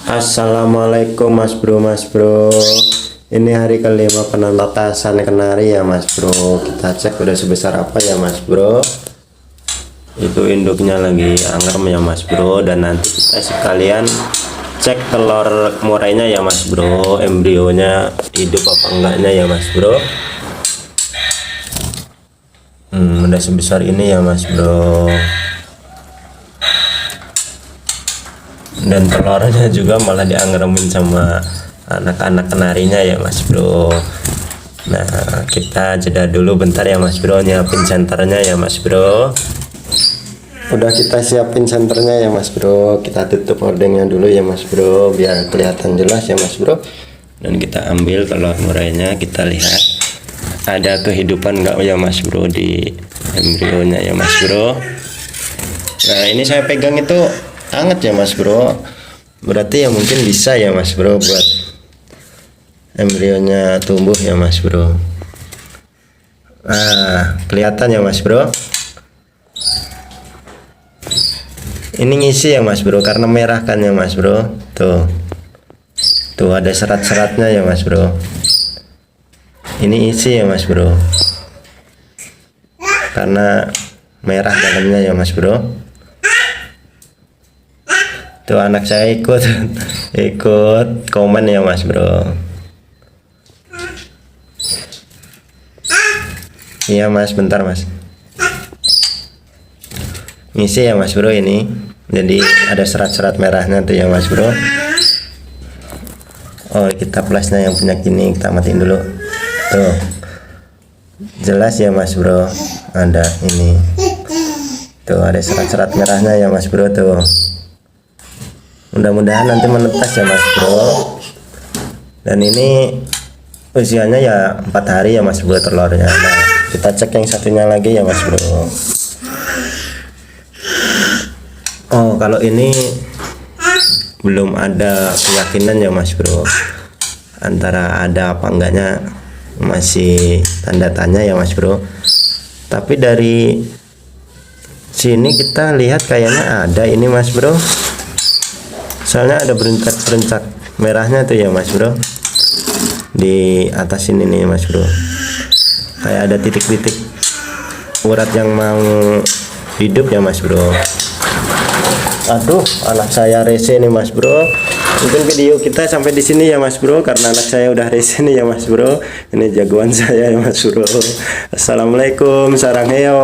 Assalamualaikum mas bro. Ini hari kelima penetasan kenari ya mas bro. Kita cek udah sebesar apa ya mas bro. Itu induknya lagi angerem ya mas bro. Dan nanti kita sekalian cek telur murainya ya mas bro. Embrionya hidup apa enggaknya ya mas bro. Udah sebesar ini ya mas bro. Dan telurnya juga malah dianggeremin sama anak-anak kenarinya ya mas bro. Nah kita jeda dulu bentar ya mas bro, nyiapin senternya ya mas bro. Udah kita siapin senternya ya mas bro. Kita tutup hordengnya dulu ya mas bro biar kelihatan jelas ya mas bro. Dan kita ambil telur murainya, kita lihat ada kehidupan enggak ya mas bro di embrionya ya mas bro. Nah ini saya pegang itu hangat ya mas bro, berarti ya mungkin bisa ya mas bro buat embrionya tumbuh ya mas bro. Nah kelihatan ya mas bro, ini ngisi ya mas bro karena merah kan ya mas bro. Tuh ada serat-seratnya ya mas bro, ini isi ya mas bro karena merah dalamnya ya mas bro. Tuh anak saya ikut komen ya mas bro. Iya mas, bentar mas. Ngisi ya mas bro ini. Jadi ada serat-serat merahnya tuh ya mas bro. Oh kita plusnya yang punya gini kita matiin dulu. Tuh jelas ya mas bro, ada ini. Tuh ada serat-serat merahnya ya mas bro tuh. Mudah-mudahan nanti menetas ya mas bro. Dan ini usianya ya 4 hari ya mas bro telurnya. Nah kita cek yang satunya lagi ya mas bro. Oh kalau ini belum ada keyakinan ya mas bro, antara ada apa enggaknya masih tanda tanya ya mas bro. Tapi dari sini kita lihat kayaknya ada ini mas bro, soalnya ada berencak merahnya tuh ya mas bro di atas ini nih mas bro, kayak ada titik-titik urat yang mau hidup ya mas bro. Aduh anak saya rese nih mas bro. Mungkin video kita sampai di sini ya mas bro karena anak saya udah rese nih ya mas bro. Ini jagoan saya ya mas bro. Assalamualaikum, sarang heo.